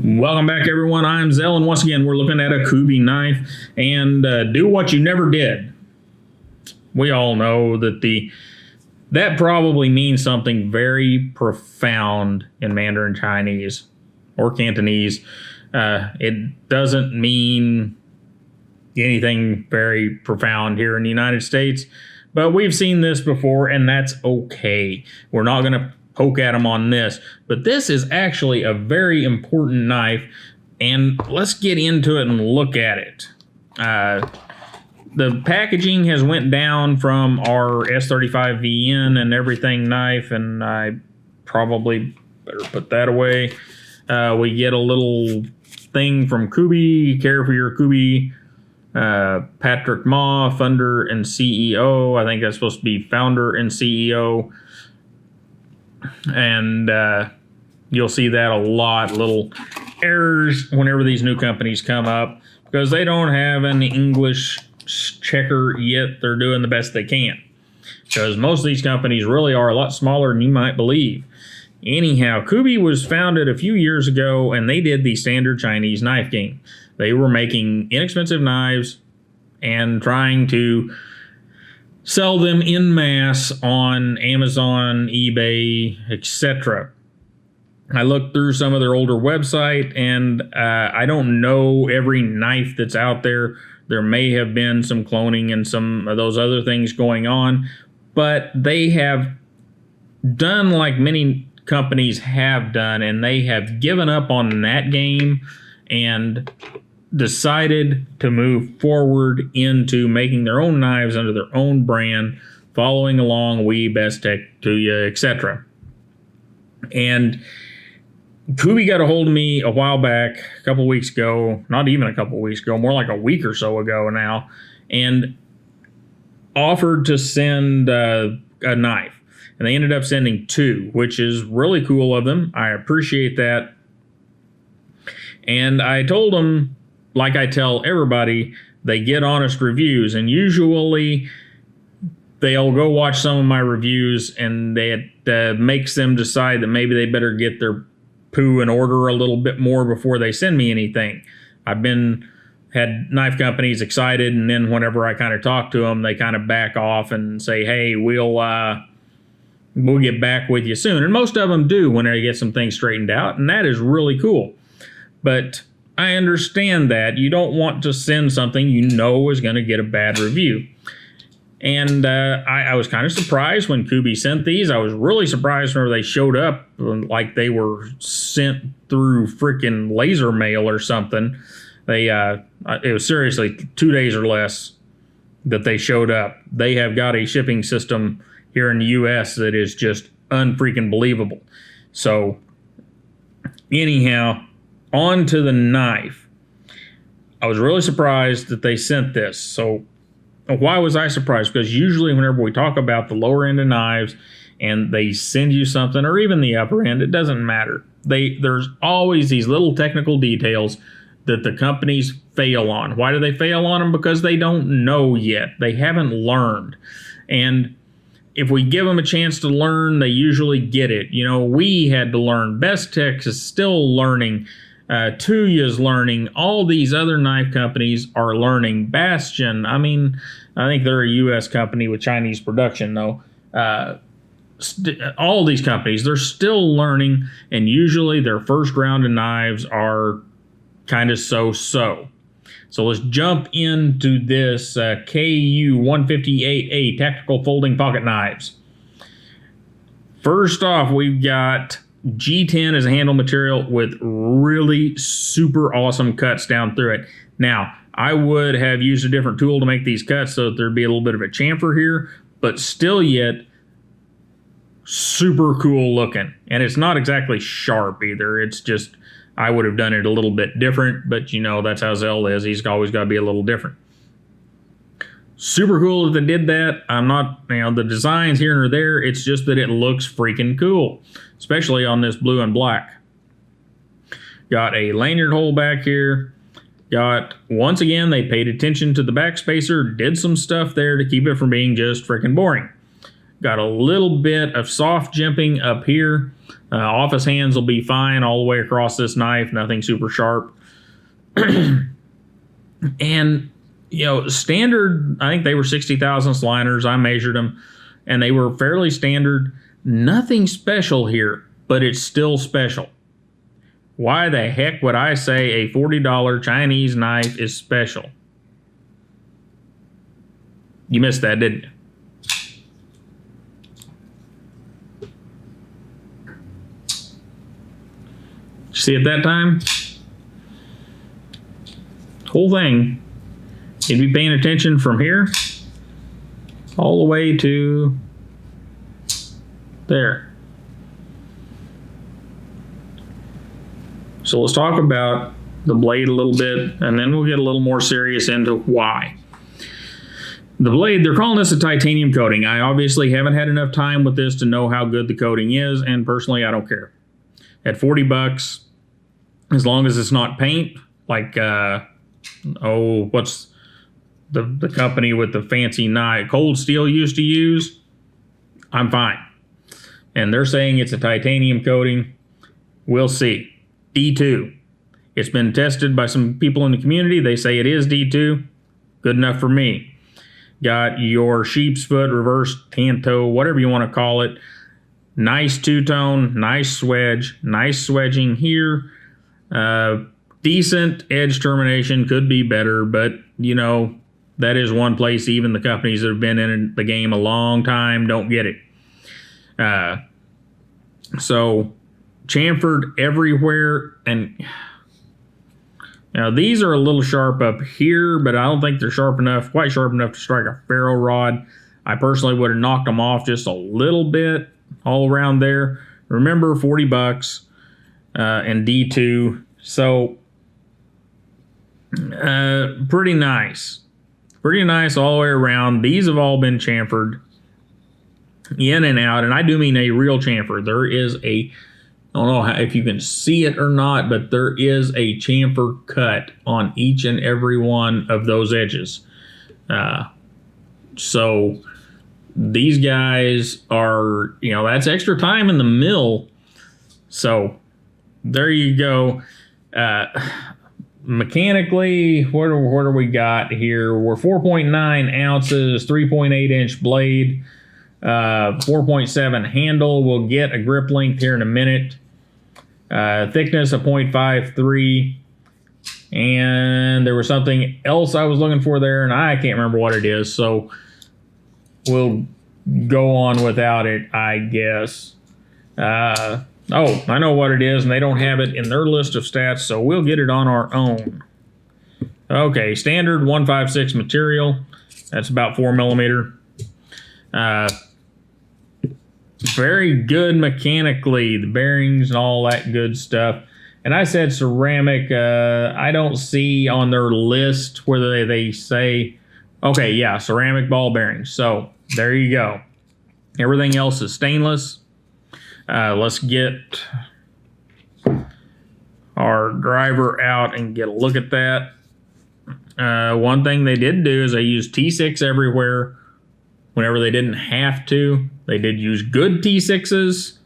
Welcome back, everyone. I'm Zell, and once again, we're looking at a Kubey knife. And do what you never did. We all know that that probably means something very profound in Mandarin Chinese or Cantonese. It doesn't mean anything very profound here in the United States, but we've seen this before, and that's okay. We're not going to poke at them on this, but this is actually a very important knife, and let's get into it and look at it. The packaging has went down from our S35VN and everything knife, and I probably better put that away. We get a little thing from Kubey, care for your Kubey. Patrick Ma, founder and CEO. I think that's supposed to be founder and CEO. And you'll see that a lot, little errors whenever these new companies come up, because they don't have an English checker yet. They're doing the best they can, because most of these companies really are a lot smaller than you might believe. Anyhow, Kubey was founded a few years ago, and they did the standard Chinese knife game. They were making inexpensive knives and trying to sell them en masse on Amazon, eBay, etc. I looked through some of their older website, and I don't know every knife that's out there. There may have been some cloning and some of those other things going on, but they have done like many companies have done, and they have given up on that game and decided to move forward into making their own knives under their own brand, following along We, Best Tech to you, etc. And Kubey got a hold of me a while back, a couple weeks ago, not even a couple weeks ago, more like a week or so ago now, and offered to send a knife. And they ended up sending two, which is really cool of them. I appreciate that. And I told them, like I tell everybody, they get honest reviews. And usually they'll go watch some of my reviews, and it makes them decide that maybe they better get their poo in order a little bit more before they send me anything. I've had knife companies excited, and then whenever I kind of talk to them, they kind of back off and say, hey, we'll get back with you soon. And most of them do when they get some things straightened out, and that is really cool. But I understand that you don't want to send something you know is going to get a bad review. And I was kind of surprised when Kubey sent these. I was really surprised whenever they showed up like they were sent through freaking laser mail or something. It was seriously 2 days or less that they showed up. They have got a shipping system here in the U.S. that is just unfreaking believable. So anyhow, on to the knife. I was really surprised that they sent this. So why was I surprised? Because usually whenever we talk about the lower end of knives and they send you something, or even the upper end, it doesn't matter. There's always these little technical details that the companies fail on. Why do they fail on them? Because they don't know yet. They haven't learned. And if we give them a chance to learn, they usually get it. You know, we had to learn. Best Tech is still learning. Tuya's learning. All these other knife companies are learning. Bastion, I think they're a U.S. company with Chinese production, though. All these companies, they're still learning, and usually their first round of knives are kind of so-so. So let's jump into this KU158A tactical folding pocket knives. First off, we've got G10 as a handle material with really super awesome cuts down through it. Now, I would have used a different tool to make these cuts so that there'd be a little bit of a chamfer here, but still yet super cool looking. And it's not exactly sharp either. It's just, I would have done it a little bit different, but you know, that's how Zell is. He's always got to be a little different. Super cool that they did that. I'm not, the designs here and there, it's just that it looks freaking cool, especially on this blue and black. Got a lanyard hole back here. Once again, they paid attention to the back spacer, did some stuff there to keep it from being just freaking boring. Got a little bit of soft jimping up here. Office hands will be fine all the way across this knife. Nothing super sharp. And, you know, standard, I think they were 60 thousandths liners. I measured them, and they were fairly standard. Nothing special here, but it's still special. Why the heck would I say a $40 Chinese knife is special? You missed that, didn't you? See at that time? Whole thing. You'd be paying attention from here all the way to there. So let's talk about the blade a little bit, and then we'll get a little more serious into why. The blade, they're calling this a titanium coating. I obviously haven't had enough time with this to know how good the coating is, and personally, I don't care. At 40 bucks, as long as it's not paint, like, what's the company with the fancy knife, Cold Steel used to use, I'm fine. And they're saying it's a titanium coating. We'll see. D2. It's been tested by some people in the community. They say it is D2. Good enough for me. Got your sheep's foot, reverse hand toe, whatever you want to call it. Nice two-tone, nice swedge, nice swedging here. Decent edge termination, could be better, but, you know, that is one place even the companies that have been in the game a long time don't get it. So, chamfered everywhere, and now these are a little sharp up here, but I don't think they're quite sharp enough to strike a ferro rod. I personally would have knocked them off just a little bit all around there. Remember, 40 bucks and D2. So, pretty nice. Pretty nice all the way around. These have all been chamfered in and out, and I do mean a real chamfer. There is I don't know if you can see it or not, but there is a chamfer cut on each and every one of those edges. So these guys are, you know, that's extra time in the mill. So there you go. Mechanically, what do we got here? We're 4.9 ounces, 3.8 inch blade, 4.7 handle. We'll get a grip length here in a minute. Thickness of 0.53. And there was something else I was looking for there, and I can't remember what it is. So we'll go on without it, I guess. Oh, I know what it is, and they don't have it in their list of stats, so we'll get it on our own. Okay, standard 156 material. That's about 4 millimeter. Very good mechanically, the bearings and all that good stuff. And I said ceramic. I don't see on their list whether they say, okay, yeah, ceramic ball bearings. So there you go. Everything else is stainless. Let's get our driver out and get a look at that. One thing they did do is they used T6 everywhere whenever they didn't have to. They did use good T6s,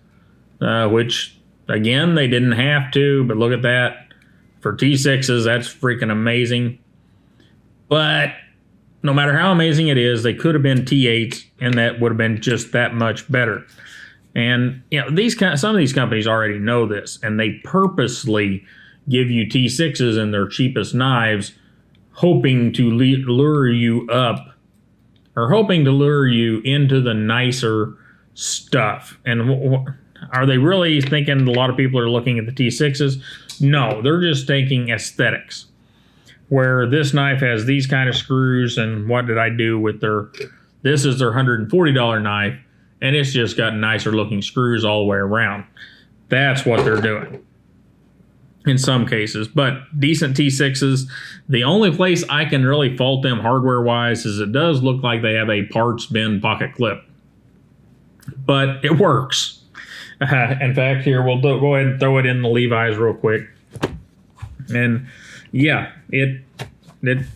which, again, they didn't have to, but look at that. For T6s, that's freaking amazing. But no matter how amazing it is, they could have been T8s, and that would have been just that much better. And, you know, some of these companies already know this, and they purposely give you T6s in their cheapest knives, hoping to lure you up, or hoping to lure you into the nicer stuff. And are they really thinking a lot of people are looking at the T6s? No, they're just thinking aesthetics. Where this knife has these kind of screws, and what did I do with this is their $140 knife, and it's just got nicer looking screws all the way around. That's what they're doing in some cases, but decent T6s. The only place I can really fault them hardware-wise is it does look like they have a parts bin pocket clip, but it works. In fact, here, we'll go ahead and throw it in the Levi's real quick. And yeah, it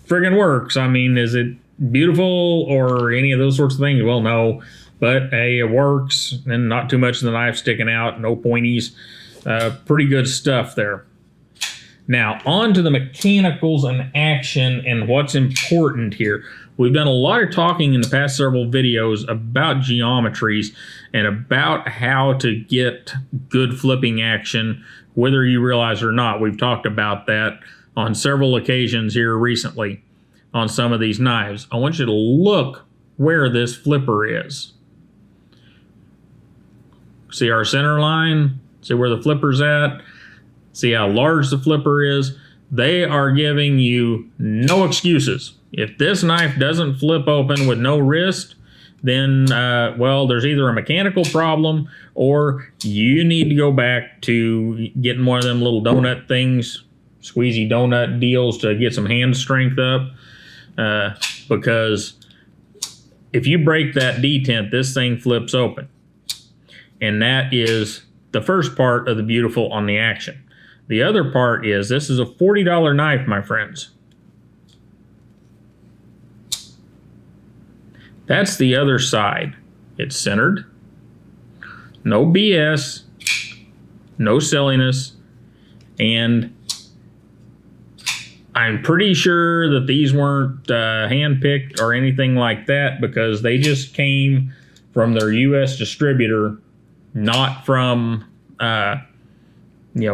friggin' works. I mean, is it beautiful or any of those sorts of things? Well, no. But hey, it works, and not too much of the knife sticking out, no pointies. Pretty good stuff there. Now, on to the mechanicals and action and what's important here. We've done a lot of talking in the past several videos about geometries and about how to get good flipping action, whether you realize or not. We've talked about that on several occasions here recently on some of these knives. I want you to look where this flipper is. See our center line? See where the flipper's at? See how large the flipper is? They are giving you no excuses. If this knife doesn't flip open with no wrist, then, well, there's either a mechanical problem or you need to go back to getting one of them little donut things, squeezy donut deals to get some hand strength up. Because if you break that detent, this thing flips open. And that is the first part of the beautiful on the action. The other part is this is a $40 knife, my friends. That's the other side. It's centered. No BS. No silliness. And I'm pretty sure that these weren't hand-picked or anything like that, because they just came from their U.S. distributor, not from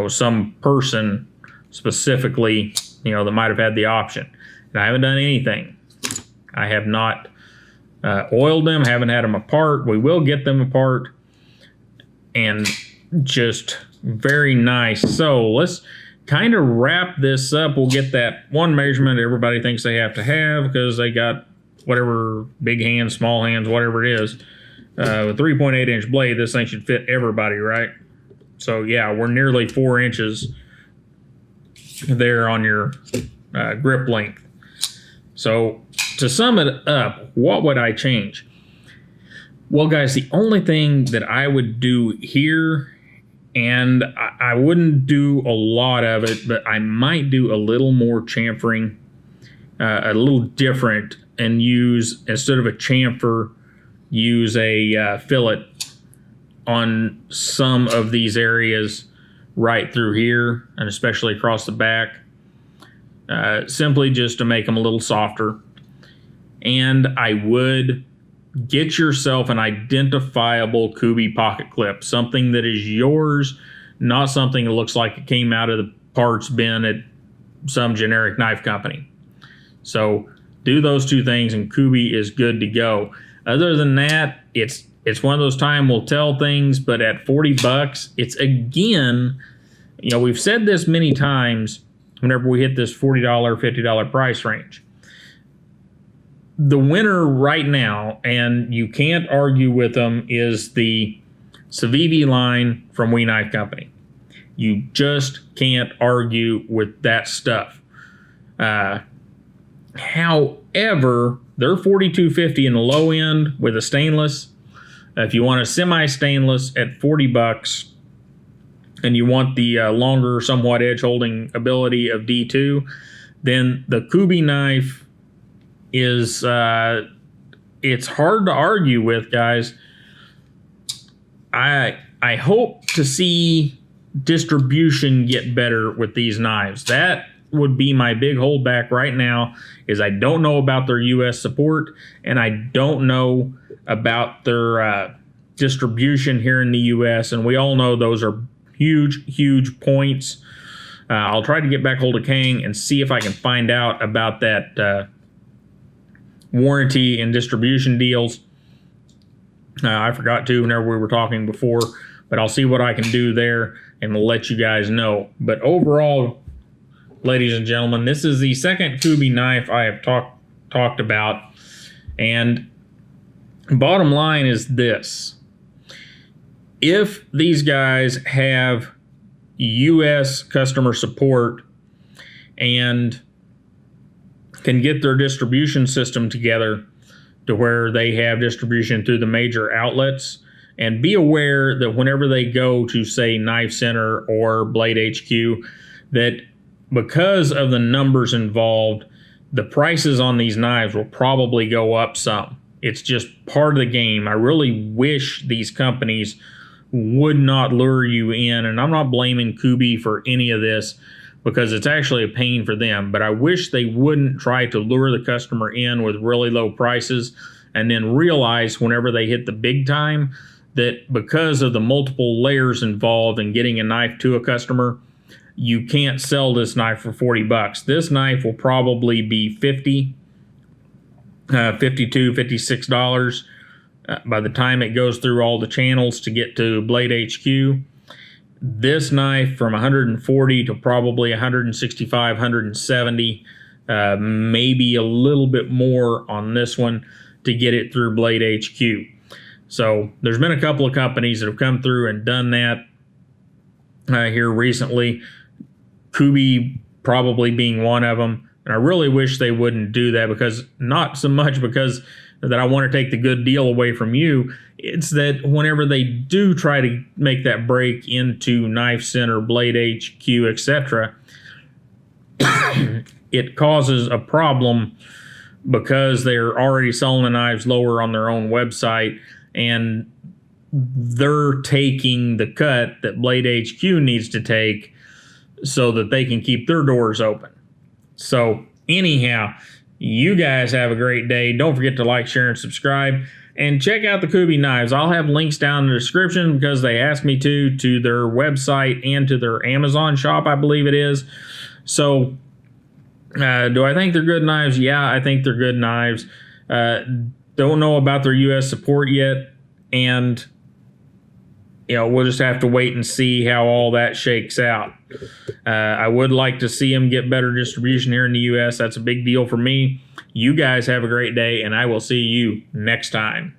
some person specifically, that might have had the option. And I haven't done anything. I have not oiled them, haven't had them apart. We will get them apart, and just very nice. So let's kind of wrap this up. We'll get that one measurement everybody thinks they have to have because they got whatever, big hands, small hands, whatever it is. With 3.8 inch blade, this thing should fit everybody, right? So yeah, we're nearly 4 inches there on your grip length. So to sum it up, what would I change? Well, guys, the only thing that I would do here, and I wouldn't do a lot of it, but I might do a little more chamfering, a little different, and use, instead of a chamfer, use a fillet on some of these areas right through here, and especially across the back, simply just to make them a little softer. And I would get yourself an identifiable Kubey pocket clip, something that is yours, not something that looks like it came out of the parts bin at some generic knife company. So do those two things and Kubey is good to go. Other than that, it's one of those time will tell things, but at $40, it's again, we've said this many times whenever we hit this $40, $50 price range. The winner right now, and you can't argue with them, is the Civivi line from We Knife Company. You just can't argue with that stuff. However, they're $42.50 in the low end with a stainless. If you want a semi-stainless at $40 and you want the longer, somewhat edge-holding ability of D2, then the Kubey knife is, it's hard to argue with, guys. I hope to see distribution get better with these knives. That would be my big holdback right now, is I don't know about their U.S. support, and I don't know about their distribution here in the U.S., and we all know those are huge, huge points. I'll try to get back hold of Kang and see if I can find out about that warranty and distribution deals. I forgot to whenever we were talking before, but I'll see what I can do there and we'll let you guys know. But overall, ladies and gentlemen, this is the second Kubey knife I have talked about, and bottom line is this: if these guys have U.S. customer support and can get their distribution system together to where they have distribution through the major outlets, and be aware that whenever they go to, say, Knife Center or Blade HQ, that because of the numbers involved, the prices on these knives will probably go up some. It's just part of the game. I really wish these companies would not lure you in, and I'm not blaming Kubey for any of this because it's actually a pain for them, but I wish they wouldn't try to lure the customer in with really low prices and then realize whenever they hit the big time that because of the multiple layers involved in getting a knife to a customer, you can't sell this knife for 40 bucks. This knife will probably be $50, $52, $56 by the time it goes through all the channels to get to Blade HQ. This knife from 140 to probably 165, 170, maybe a little bit more on this one to get it through Blade HQ. So there's been a couple of companies that have come through and done that here recently. Kubey probably being one of them. And I really wish they wouldn't do that, because not so much because that I want to take the good deal away from you. It's that whenever they do try to make that break into Knife Center, Blade HQ, etc., it causes a problem because they're already selling the knives lower on their own website, and they're taking the cut that Blade HQ needs to take so that they can keep their doors open. So anyhow, you guys have a great day. Don't forget to like, share, and subscribe. And check out the Kubey knives. I'll have links down in the description because they asked me to their website and to their Amazon shop, I believe it is. So do I think they're good knives? Yeah, I think they're good knives. Don't know about their U.S. support yet. And we'll just have to wait and see how all that shakes out. I would like to see them get better distribution here in the U.S. That's a big deal for me. You guys have a great day, and I will see you next time.